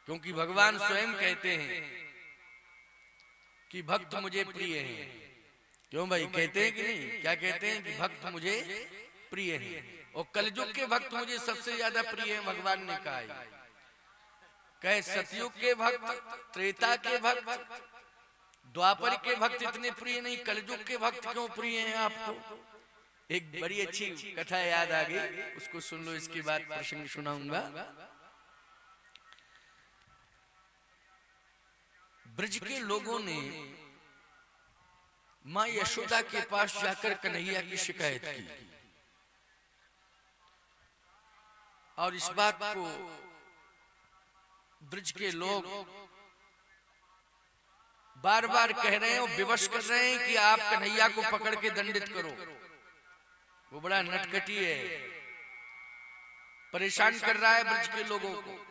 क्योंकि भगवान स्वयं कहते हैं कि भक्त मुझे प्रिय हैं। क्यों भाई, कहते हैं कि नहीं? क्या कहते हैं? कि भक्त मुझे प्रिय हैं। और कलयुग के भक्त मुझे सबसे ज्यादा प्रिय हैं, भगवान ने कहा है। कहे सतयुग के भक्त, त्रेता के भक्त, द्वापर के भक्त इतने प्रिय नहीं, कलयुग के भक्त क्यों प्रिय हैं आपको? एक बड़ी अच्छी कथा याद आ गई, उसको सुन लो, इसके बाद प्रसंग सुनाऊंगा। ब्रज के लोगों ने मां यशोदा के पास जाकर कन्हैया की शिकायत की और इस बात को ब्रज के लोग बार बार कह रहे हैं और विवश कर रहे हैं कि आप कन्हैया को पकड़ के दंडित करो। वो बड़ा नटखटी है, परेशान कर रहा है ब्रज के लोगों को।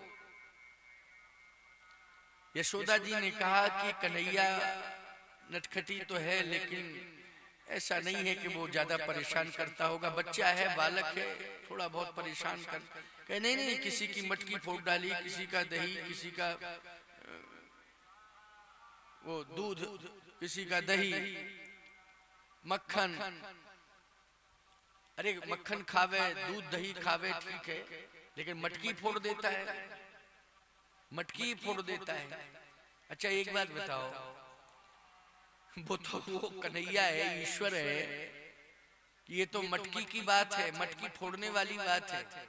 यशोदा जी ने कहा कि कन्हैया नटखटी तो है, लेकिन ऐसा नहीं है कि वो ज्यादा परेशान करता होगा, बच्चा है, बालक है, थोड़ा बहुत परेशान कर। कहे नहीं नहीं, किसी की मटकी फोड़ डाली, किसी का दही, किसी का वो दूध, किसी का दही, मक्खन। अरे मक्खन खावे, दूध दही खावे, ठीक है, लेकिन मटकी फोड़ देता है, मटकी फोड़ देता है। अच्छा एक बात बताओ, वो तो वो कन्हैया है, ईश्वर है, कि ये तो मटकी की बात है, मटकी फोड़ने वाली बात है।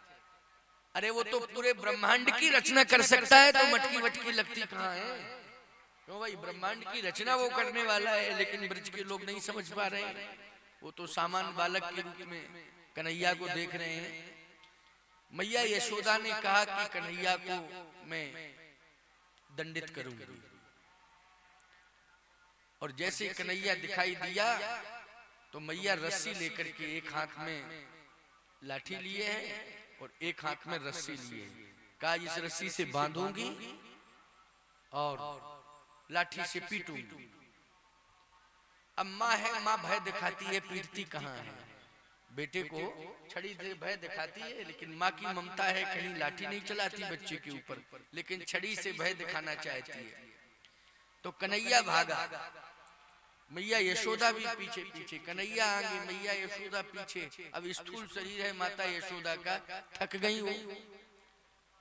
अरे वो तो पूरे ब्रह्मांड की रचना कर सकता है, तो मटकी वटकी लगती कहाँ है? क्यों भाई, ब्रह्मांड की रचना वो करने वाला है, लेकिन ब्रज के लोग नहीं समझ पा रहे हैं। वो तो सामान्य बालक के रूप में कन्हैया को देख रहे हैं। मैया यशोदा ने कहा कि कन्हैया को मैं दंडित करूंगी। और जैसे कन्हैया दिखाई दिया तो मैया रस्सी लेकर के एक हाथ में लाठी लिए है और एक हाथ में रस्सी लिए। कहा इस रस्सी से बांधूंगी और लाठी से पीटूंगी। अब माँ है, माँ भय दिखाती है, पीटती कहाँ है? बेटे को छड़ी से भय दिखाती है, लेकिन माँ की ममता है, कहीं लाठी नहीं चलाती बच्चे के ऊपर, लेकिन छड़ी से भय दिखाना चाहती है। तो कन्हैया भागा, मैया यशोदा भी पीछे पीछे, कन्हैया आगे, मैया यशोदा पीछे। अब स्थूल शरीर है माता यशोदा का, थक गई, वो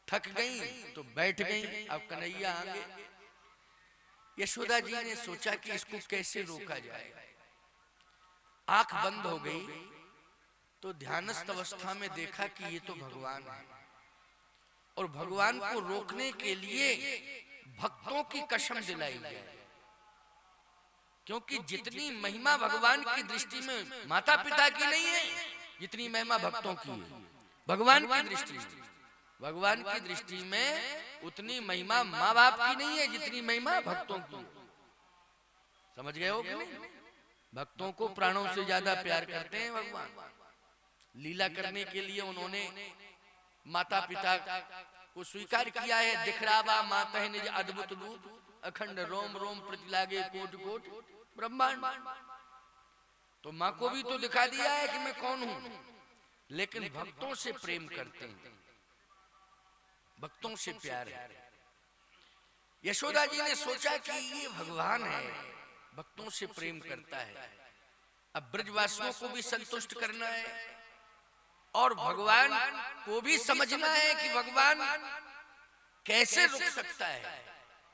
थक गई तो बैठ गई। अब कन्हैया आगे। यशोदा जी ने सोचा कि इसको कैसे रोका जाए। आंख बंद हो गई तो ध्यानस्थ अवस्था में देखा कि ये तो भगवान है, और भगवान को रोकने के लिए भक्तों की कसम दिलाई जाए, क्योंकि जितनी महिमा भगवान की दृष्टि में माता पिता की नहीं है, जितनी महिमा भक्तों की है भगवान की दृष्टि में। भगवान की दृष्टि में उतनी महिमा माँ बाप की नहीं है जितनी महिमा भक्तों की। समझ गए हो कि नहीं? भक्तों को प्राणों से ज्यादा प्यार करते हैं भगवान। लीला करने के लिए उन्होंने माता पिता को स्वीकार किया है। दिखरावा माता है निज अद्भुत रूप, अखंड रोम रोम प्रतिलागे कोट कोट ब्रह्मांड। तो माँ को भी तो दिखा दिया है कि मैं कौन हूं, लेकिन भक्तों से प्रेम करते हैं, भक्तों से प्यार है। यशोदा जी ने सोचा कि ये भगवान है, भक्तों से प्रेम करता है। अब ब्रजवासियों को भी संतुष्ट करना है और भगवान को भी समझना है कि भगवान कैसे रुक सकता है,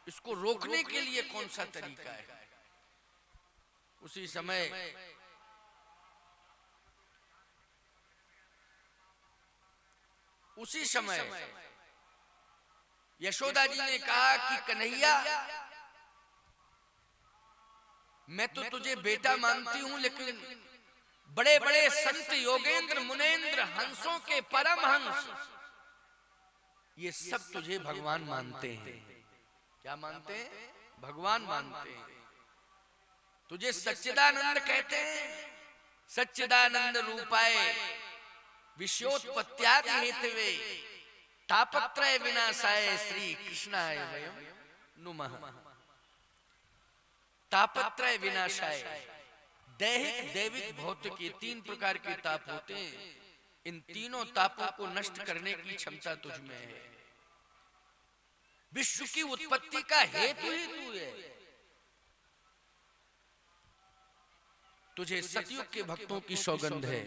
इसको रोकने के लिए कौन सा तरीका है। उसी समय यशोदा जी ने कहा कि कन्हैया, मैं तो तुझे बेटा मानती हूं, लेकिन बड़े बड़े संत योगेंद्र मुनेंद्र हंसों के परम हंस ये सब तुझे भगवान मानते हैं। क्या मानते हैं? भगवान मानते हैं। तुझे सच्चिदानंद कहते हैं, सच्चिदानंद रूपाय विश्वोत्पत्त्यादि हेतवे तापत्रय विनाशाय श्री कृष्णाय वयं नुमः। तापत्रय विनाशाय, दैहिक दैविक भौतिक, ये तीन प्रकार के ताप होते हैं। इन तीनों तापों को नष्ट करने की क्षमता तुझ में है। विश्व की उत्पत्ति का हेतु ही तू है। तुझे सतयुग के भक्तों की सौगंध है,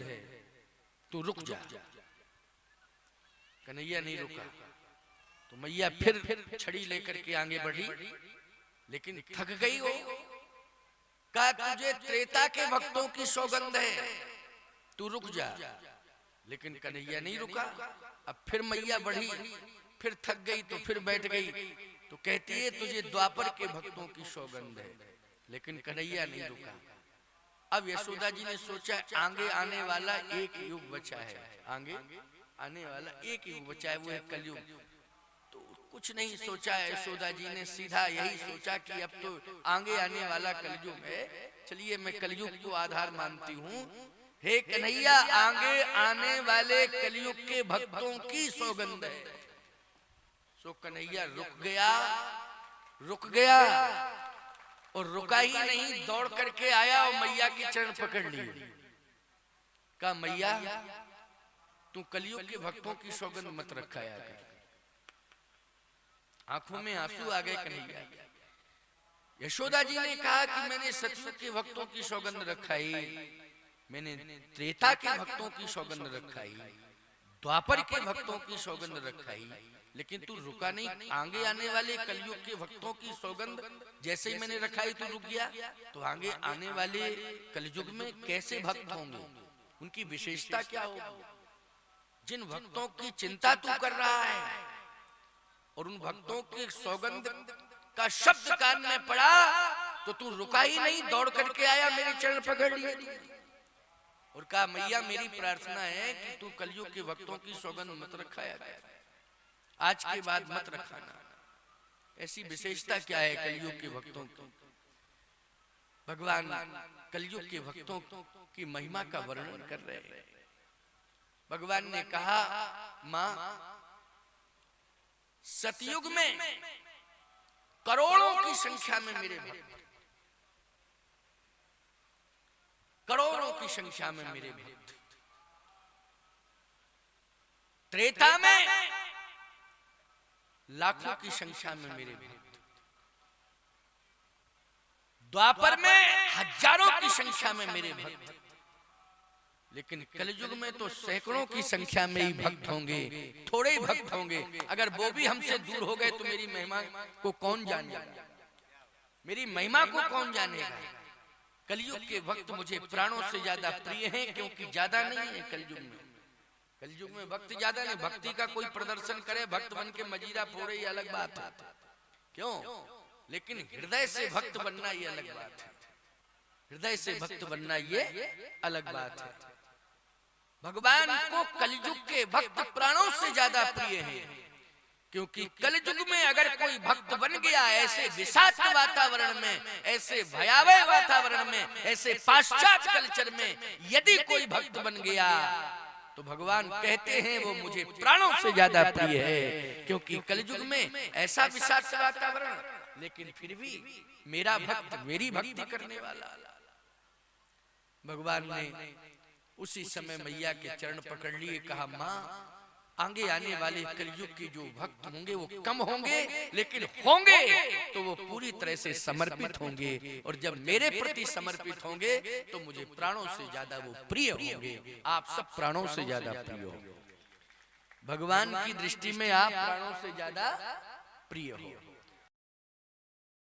तू रुक जा। कन्हैया नहीं रुका तो मैया फिर छड़ी लेकर के आगे बढ़ी, लेकिन थक गई हो। कहा तुझे त्रेता के भक्तों की सौगंध है, तू रुक जा। लेकिन कन्हैया नहीं रुका। अब फिर मैया बढ़ी, फिर थक गई तो फिर बैठ गई। तो कहती है तुझे द्वापर के भक्तों की सौगंध है, लेकिन कन्हैया नहीं रुका। अब यशोदा जी ने सोचा आगे आने वाला एक युग बचा है, आगे आने वाला एक युग बचा है, वो है कलयुग। तो कुछ नहीं सोचा है यशोदा जी ने, सीधा यही सोचा कि अब तो आगे आने वाला कलयुग है, चलिए मैं कलयुग को आधार मानती हूँ। हे कन्हैया, आगे आने वाले कलयुग के भक्तों की सौगंध है। सो कन्हैया रुक गया और रुका ही नहीं, दौड़ करके आया और मैया के चरण पकड़ लिए। कहा मैया तू कलयुग के भक्तों की सौगंध मत रखाया कर। आंखों में आंसू आ गए कन्हैया। यशोदा जी ने कहा कि मैंने सतयुग के भक्तों की सौगंध रखाई, मैंने त्रेता के भक्तों की सौगंध रखाई, द्वापर के भक्तों की सौगंध रखाई, लेकिन तू रुका नहीं। आगे आने वाले कलयुग के भक्तों की सौगंध जैसे ही मैंने रखाई तू रुक गया। तो आगे आने वाले कलयुग में कैसे भक्त होंगे, उनकी विशेषता क्या होगी? जिन भक्तों की चिंता तू कर रहा है और उन भक्तों के सौगंध का शब्द कान में पड़ा तो तू रुका ही नहीं, दौड़ करके आया, मेरे चरण पकड़ लिए और कहा मैया मेरी प्रार्थना है कि तू कलयुग के भक्तों की सौगंध मत रखाया कर, आज के बाद मत रखाना। ऐसी विशेषता क्या है कलयुग के भक्तों की? भगवान कलयुग के भक्तों की महिमा का वर्णन कर रहे हैं। भगवान ने कहा मां सतयुग में करोड़ों की संख्या में मेरे भक्त, करोड़ों की संख्या में मेरे भक्त, त्रेता में लाखों की संख्या में मेरे भक्त, द्वापर में हजारों की संख्या में मेरे भक्त, लेकिन कलयुग में तो सैकड़ों की संख्या में ही भक्त होंगे, थोड़े ही भक्त होंगे। अगर वो भी हमसे दूर हो गए तो मेरी महिमा को कौन जानेगा, मेरी महिमा को कौन जानेगा? कलयुग के भक्त मुझे प्राणों से ज्यादा प्रिय हैं, क्योंकि ज्यादा नहीं है कलयुग में। कलयुग में भक्त ज्यादा नहीं, भक्ति का कोई प्रदर्शन करे भक्त बन के मजीरा फोड़े ये अलग बात है, क्यों? लेकिन हृदय से भक्त बनना ये अलग बात है, हृदय से भक्त बनना ये अलग बात है। भगवान को कलयुग के भक्त प्राणों से ज्यादा प्रिय हैं, क्योंकि कलयुग में अगर कोई भक्त बन गया ऐसे विषाक्त वातावरण में, ऐसे भयावह वातावरण में, ऐसे पाश्चात्य कल्चर में यदि कोई भक्त बन गया तो भगवान कहते हैं वो मुझे प्राणों से ज्यादा प्रिय है, क्योंकि कलयुग में ऐसा विषाक्त वातावरण, लेकिन फिर भी मेरा भक्त, मेरी भक्ति करने वाला। भगवान ने उसी समय मैया के चरण पकड़ लिए, कहा मां आगे आने वाले कलयुग के जो भक्त होंगे वो कम होंगे, लेकिन होंगे तो वो पूरी तरह से समर्पित होंगे, और जब मेरे प्रति समर्पित होंगे तो मुझे प्राणों से ज्यादा वो प्रिय होंगे। आप सब प्राणों से ज्यादा प्रिय हो, भगवान की दृष्टि में आप प्राणों से ज्यादा प्रिय हो।